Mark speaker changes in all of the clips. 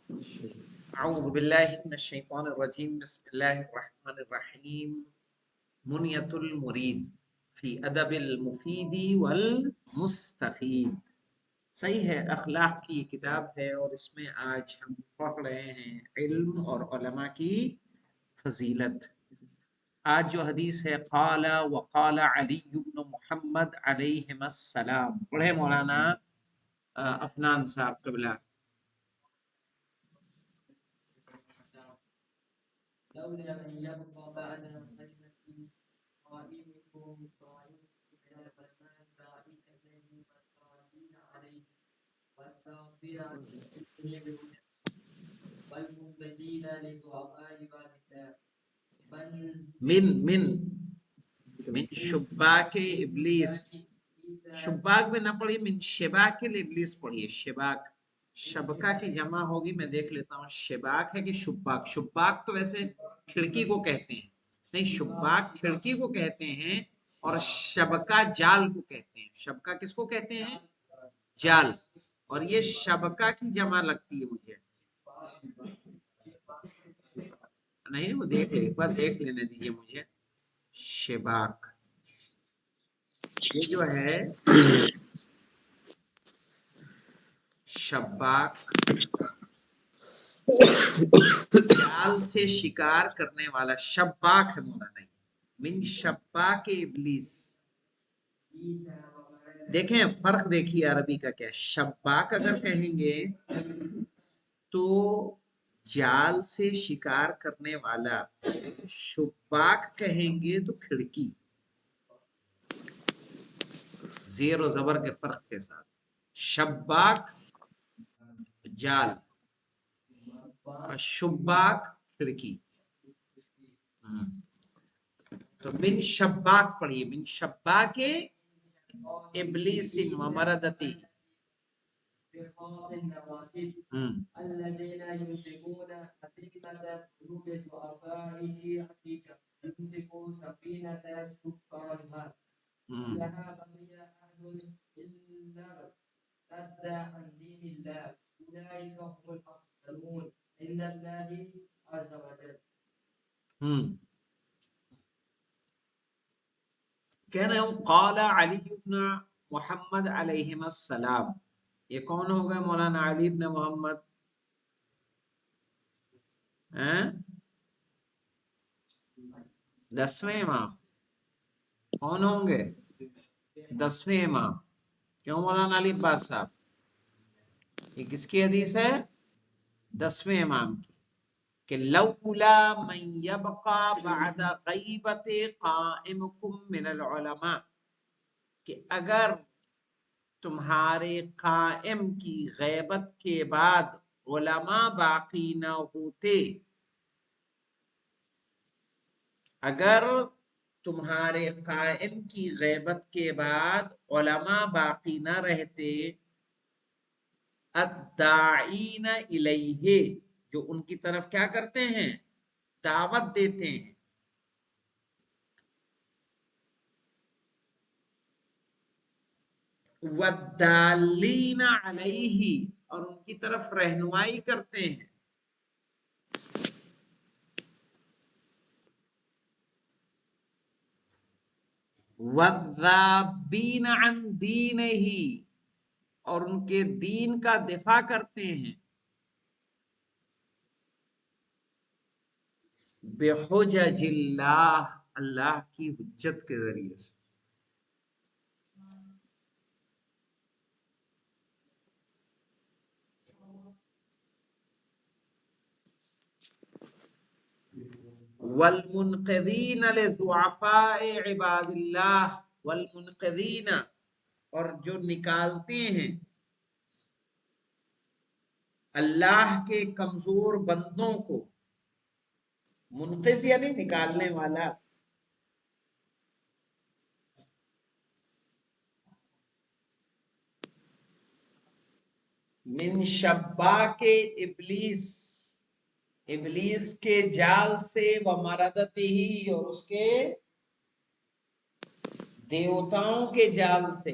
Speaker 1: أعوذ بالله من الشيطان الرجيم بسم الله الرحمن الرحيم منية المريد في أدب المفيد والمستفيد صحیح ہے، اخلاق کی کتاب ہے اور اس میں آج ہم پڑھ رہے ہیں علم اور علماء کی فضیلت۔ آج جو حدیث ہے قال وقال علی بن محمد علیہم السلام، پڑھے مولانا افنان صاحب قبلہ۔
Speaker 2: لولا أن يبقى بعد كلمة قائمكم طائفة من العلماء فائدة والصالحين عليه والتغفير عن المسلمين والمنبذين لضعفاء والدة
Speaker 1: من شباک ابلیس، شباک میں نہ پڑھی، من شباک ابلیس پڑھیے۔ شباک شبکہ کی جمع ہوگی، میں دیکھ لیتا ہوں شباک ہے کہ شباک۔ شباک تو ویسے کھڑکی کو کہتے ہیں، نہیں شباک کھڑکی کو کہتے ہیں اور شبکہ جال کو کہتے ہیں۔ شبکہ کس کو کہتے ہیں؟ جال، اور یہ شبکہ کی جمع لگتی ہے مجھے، نہیں وہ دیکھ لیں، ایک بار دیکھ لینے دیجیے مجھے۔ شباک یہ جو ہے شباک، جال سے شکار کرنے والا، شباک ہے مولانا، من شباک ابلیس۔ دیکھیں فرق دیکھیے عربی کا کیا ہے۔ شباک اگر کہیں گے تو جال سے شکار کرنے والا، شباک کہیں گے تو کھڑکی، زیر و زبر کے فرق کے ساتھ۔ شباک جال اور شباک کھڑکی۔ تو من شباک پڑھیے، من شباک ابلیس و مردتی۔
Speaker 2: الذين يمسكون أتمة قلوب ضعفاء شيعتك يمسكوا سفينة سكانها لها بقي أحد إلا ارتد عن دين الله أولئك هم الأخسرون عند الله عز وجل.
Speaker 1: کہنا ہوں قال علی بن محمد علیہم السلام، یہ کون ہو گئے مولانا علی بن محمد؟ 10ویں امام کون ہوں گے؟ 10ویں امام۔ کیوں مولانا علی عباس صاحب؟ یہ کس کی حدیث ہے؟ 10ویں امام کی، کہ لولا من یبقى بعد غیبت قائمکم من العلماء، کہ اگر تمہارے قائم کی غیبت کے بعد علماء باقی نہ ہوتے، اگر تمہارے قائم کی غیبت کے بعد علماء باقی نہ رہتے، الداعین الیہ، جو ان کی طرف کیا کرتے ہیں؟ دعوت دیتے ہیں، والدالین علیہ، اور ان کی طرف رہنمائی کرتے ہیں، والذابین عن دینہ، اور ان کے دین کا دفاع کرتے ہیں، بحجج اللہ، اللہ کی حجت کے ذریعے سے۔ والمنقذین لضعفاء عباد اللہ، والمنقذین، اور جو نکالتے ہیں اللہ کے کمزور بندوں کو، منقذ یعنی نکالنے والا، من شباک ابلیس، ابلیس کے جال سے، و مردتی، اور اس کے دیوتاؤں کے جال سے،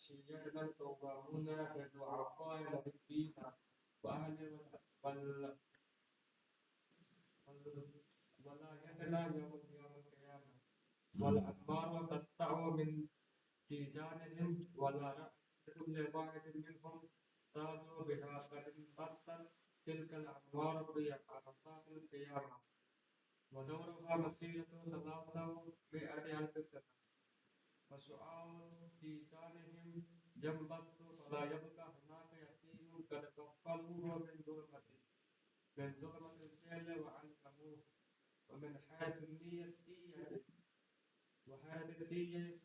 Speaker 2: شيعة توابون بالضعفاء المسكين وأهل ولا يدنا يوم القيامة والأنبار تسطع من تيجانهم ولا رأس كل واحد منهم تاج بها قد انبطت تلك الأنوار في عرصات القيامة ودورها مسيرة 300 ألف سنة وشعاع تيجانهم جنبت فلا يبقى هناك يتيم قد كفلوه من ظلمة الجهل وعنكبوت ومن حيث النية وحيث الدية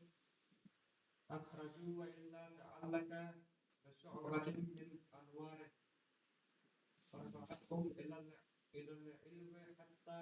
Speaker 2: أخرجوا وإلا تعلق بشعبة من أنواره فرفعتهم إلى العلم حتى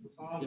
Speaker 2: يحاضى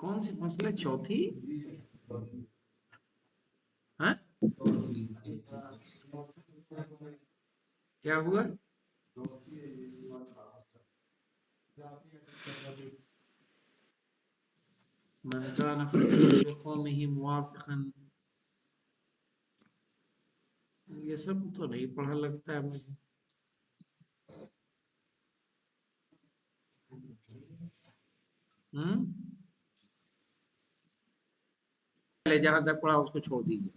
Speaker 1: کون سی فصل ہے چوتھی؟ ہاں کیا ہوا؟ من كان في قومه موافقا، یہ سب تو نہیں پڑھا لگتا ہے مجھے. جہاں تک پڑھا اس کو چھوڑ دیجیے.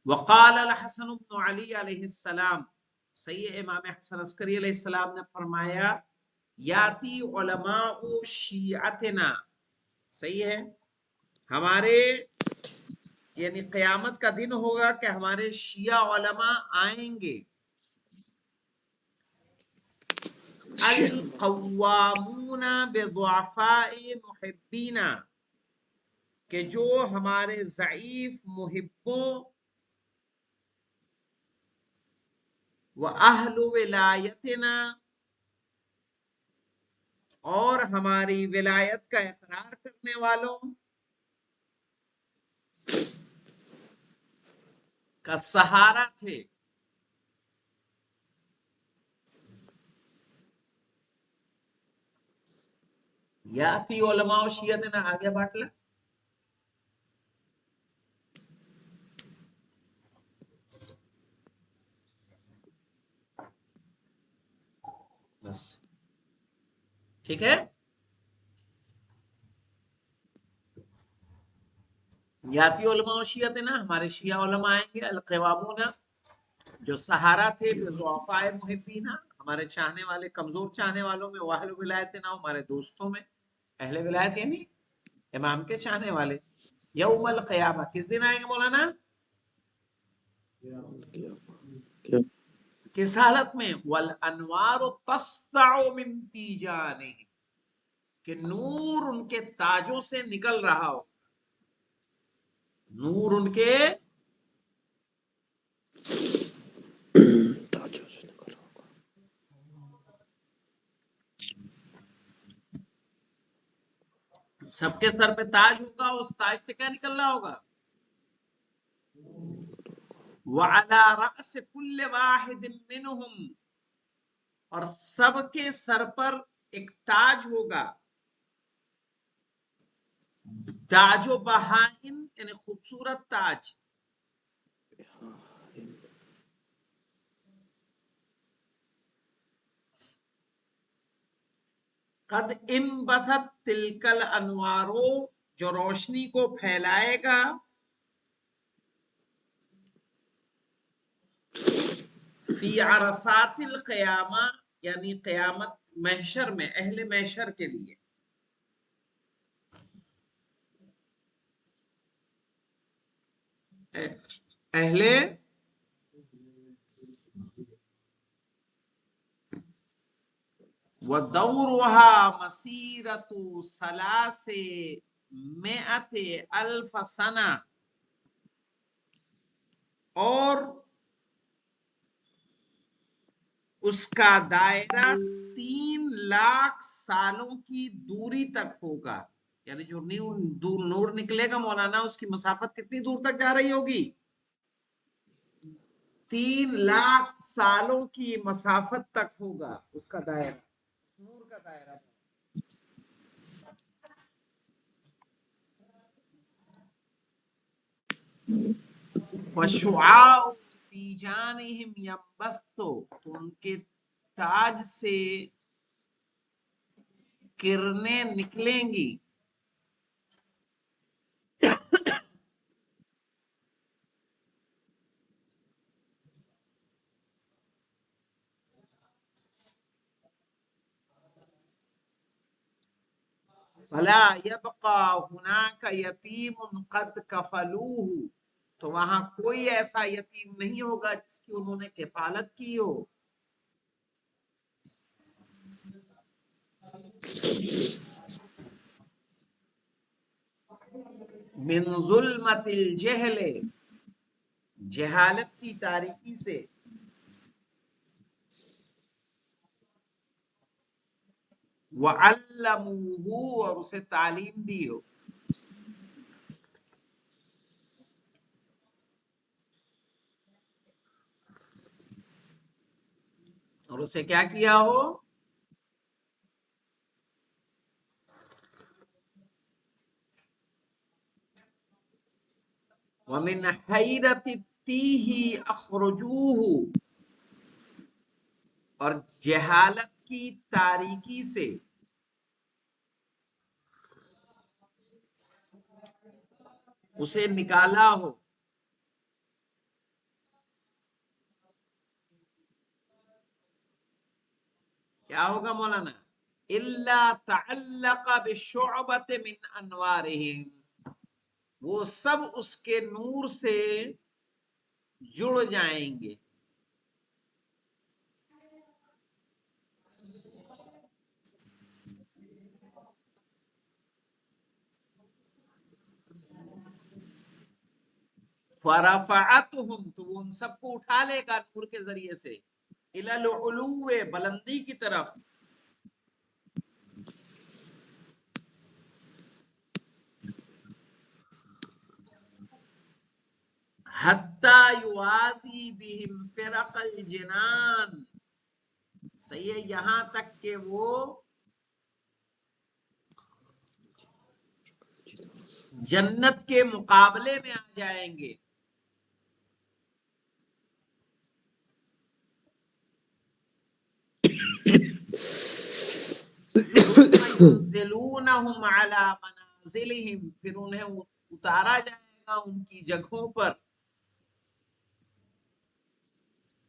Speaker 1: وقال الحسن بن علی علیہ السلام، صحیح امام حسن عسکری علیہ السلام نے فرمایا یاتی علماء شیعتنا، صحیح ہے، ہمارے یعنی قیامت کا دن ہوگا کہ ہمارے شیعہ علماء آئیں گے، القوامون بضعفاء محبینا، کہ جو ہمارے ضعیف محبوں و اہل ولایتنا، اور ہماری ولایت کا اقرار کرنے والوں کا سہارا تھے. یاتی علماء شیعتنا آگے باٹلا. بس ٹھیک ہے. یاتی علماء شیعتنا، ہمارے شیعہ علماء آئیں گے، القوامون، جو سہارا تھے، بضعفاء محبینا، ہمارے چاہنے والے کمزور چاہنے والوں میں، واہل ولایتنا، ہمارے دوستوں میں. اہل ولایت یعنی امام کے چاہنے والے. یوم القیامہ کس دن آئیں گے مولانا؟ کس حالت میں؟ والانوار تسطع من تیجانہم، کہ نور ان کے تاجوں سے نکل رہا ہو. نور ان کے
Speaker 3: تاجوں سے نکل ہوگا.
Speaker 1: سب کے سر پہ تاج ہوگا، اس تاج سے کیا نکل رہا ہوگا؟ وعلى رأس كل واحد منهم، اور سب کے سر پر ایک تاج ہوگا. تاج و بہائن یعنی خوبصورت تاج. قد انبثت تلک الانوار، جو روشنی کو پھیلائے گا، فی عرصات القیامہ، یعنی قیامت محشر میں، اہل محشر کے لیے. اہل وَدَوْرُهَا مَسِيرَةُ 300,000 سنہ، اور اس کا دائرہ 3 لاکھ سالوں کی دوری تک ہوگا. یعنی جو نور نکلے گا مولانا، اس کی مسافت کتنی دور تک جا رہی ہوگی؟ 3 لاکھ سالوں کی مسافت تک ہوگا اس کا دائرہ، نور کا دائرہ. وَشُعَاعُ تِیجَانِهِمْ يَنبَثُّ، تو ان کے تاج سے کرنیں نکلیں گی. فَلَا يَبْقَى هُنَاكَ يَتِيمٌ قَدْ كَفَلُوهُ، تو وہاں کوئی ایسا یتیم نہیں ہوگا جس کی انہوں نے کفالت کی ہو. من ظلمت الجہل، جہالت کی تاریکی سے. وَعَلَّمُوهُ، اور اسے تعلیم دی ہو. اور اسے کیا کیا ہو؟ وَمِنْ حَيْرَةِ التِّيهِ أَخْرَجُوهُ، اور جہالت کی تاریکی سے اسے نکالا ہو. کیا ہوگا مولانا؟ الا تعلق بشعبۃ من انوارہم، وہ سب اس کے نور سے جڑ جائیں گے. فرفعتهم، تو وہ ان سب کو اٹھا لے گا نور کے ذریعے سے، الی العلو، بلندی کی طرف. حتی یوازی بہم فرق الجنان، صحیح ہے، یہاں تک کہ وہ جنت کے مقابلے میں آ جائیں گے. ثم ينزلونهم على منازلهم، پھر انہیں اتارا جائے گا ان کی جگہوں پر.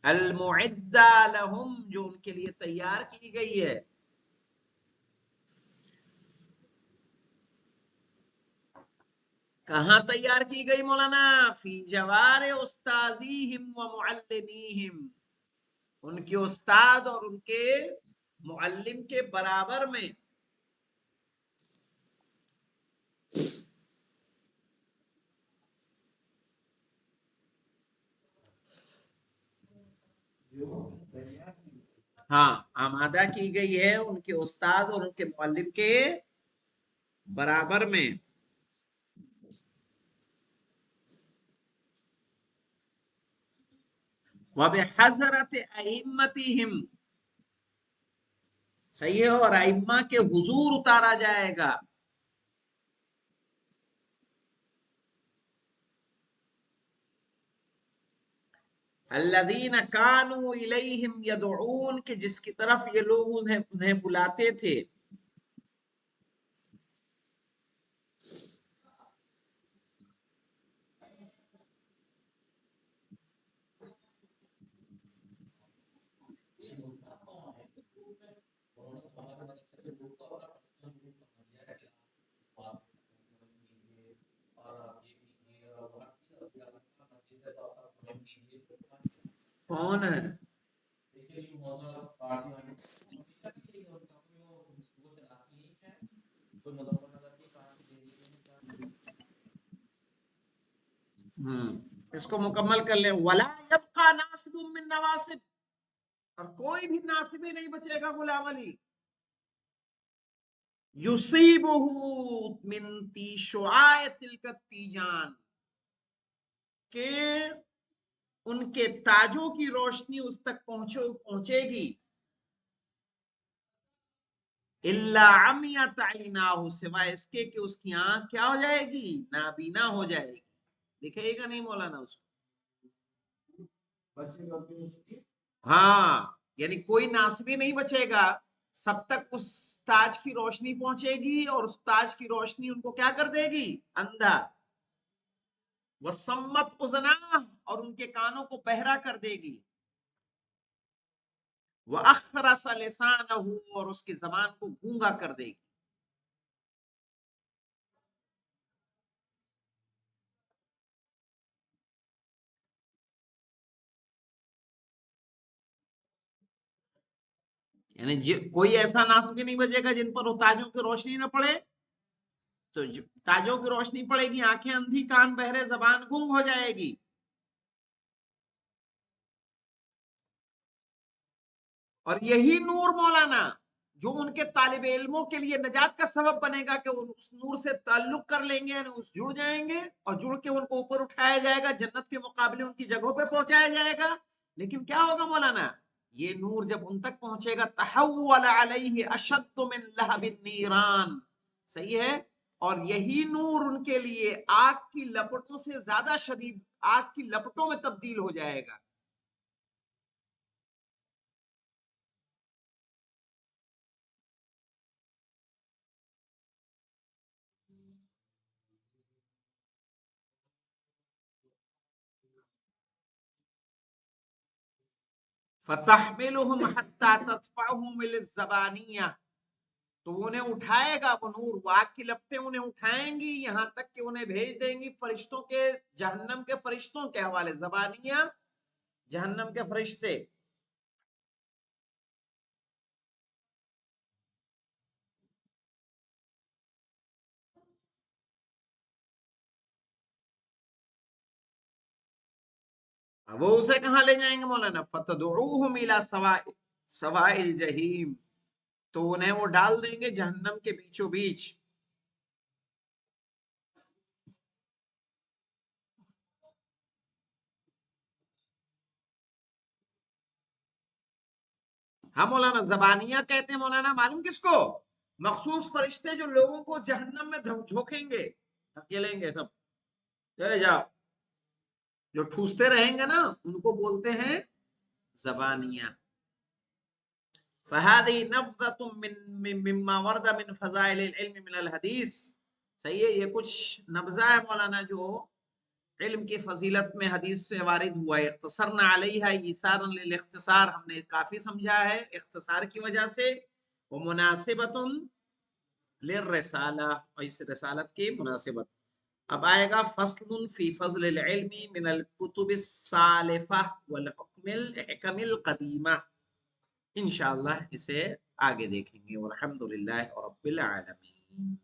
Speaker 1: المعدہ لهم، جو ان کے لیے تیار کی گئی ہے. کہاں تیار کی گئی مولانا؟ فی جوار استاذیہم و معلمیہم، ان کے استاد اور ان کے معلم کے برابر میں. ہاں، آمادہ کی گئی ہے ان کے استاد اور ان کے معلم کے برابر میں. وَبِحَضْرَةِ أَئِمَّتِهِمْ، صحیح ہے، اور ائمہ کے حضور اتارا جائے گا. الذین کانوا الیہم یدعون، کہ جس کی طرف یہ لوگ انہیں بلاتے تھے. کون ہے؟ اس کو مکمل کر لیں. ولا یبقى ناصب من نواصب، اور کوئی بھی ناصبی نہیں بچے گا غلام علی. یصیبہ من شعاع تلک التیجان، کہ ان کے تاجوں کی روشنی اس تک پہنچے گی. الا عمیت عیناہ، سوائے اس کے کہ اس کی آنکھ کیا ہو جائے گی؟ نابینا ہو جائے گی. دکھے گا نہیں مولانا اس کو؟ ہاں، یعنی کوئی ناصبی نہیں بچے گا سب تک اس تاج کی روشنی پہنچے گی، اور اس تاج کی روشنی ان کو کیا کر دے گی؟ اندھا. وَصَمَّتْ أُذُنَاهُ، اور ان کے کانوں کو بہرا کر دے گی. وَأَخْرَسَ لِسَانَهُ، اور اس کی زبان کو گونگا کر دے گی. یعنی کوئی ایسا ناصبی نہیں بچے گا جن پر وہ تاجوں کی روشنی نہ پڑے. تو تاجوں کی روشنی پڑے گی، آنکھیں اندھی، کان بہرے، زبان گنگ ہو جائے گی. اور یہی نور مولانا جو ان کے طالب علموں کے لیے نجات کا سبب بنے گا کہ اس نور سے تعلق کر لیں گے، یعنی جڑ جائیں گے، اور جڑ کے ان کو اوپر اٹھایا جائے گا، جنت کے مقابلے ان کی جگہوں پہ پہنچایا جائے گا۔ لیکن کیا ہوگا مولانا؟ یہ نور جب ان تک پہنچے گا تحول علیہ اشد من لہب النیران، صحیح ہے، اور یہی نور ان کے لیے آگ کی لپٹوں سے زیادہ شدید آگ کی لپٹوں میں تبدیل ہو جائے گا۔ فتحملهم حتى تدفعهم الى الزبانیہ، تو انہیں اٹھائے گا وہ نور، وہ آگ کی لپٹیں انہیں اٹھائیں گی یہاں تک کہ انہیں بھیج دیں گی فرشتوں کے، جہنم کے فرشتوں کے حوالے، زبانیہ جہنم کے فرشتے۔ وہ اسے کہاں لے جائیں گے مولانا؟ فتدعوہم الی سواء الجحیم، تو انہیں وہ ڈال دیں گے جہنم کے بیچوں بیچ۔ ہاں مولانا، زبانیہ کہتے ہیں مولانا، معلوم کس کو؟ مخصوص فرشتے جو لوگوں کو جہنم میں جھونکیں گے، دھکیلیں گے، سب جائے جا، جو ٹھوستے رہیں گے نا، ان کو بولتے ہیں زبانیہ۔ فہذه نبذة مما ورد من فضائل العلم من الحدیث، صحیح ہے، یہ کچھ نبذہ ہے مولانا جو علم کی فضیلت میں حدیث سے وارد ہوا ہے۔ اختصرنا علیہ ایثارا للاختصار، ہم نے کافی سمجھا ہے اختصار کی وجہ سے، ومناسبۃ للرسالہ، اور اس رسالت کی مناسبت۔ اب آئے گا فصل فی فضل العلم من الکتب السالفہ والحکم الحکم القدیمہ، انشاءاللہ اسے آگے دیکھیں گے۔ والحمدللہ رب العالمین۔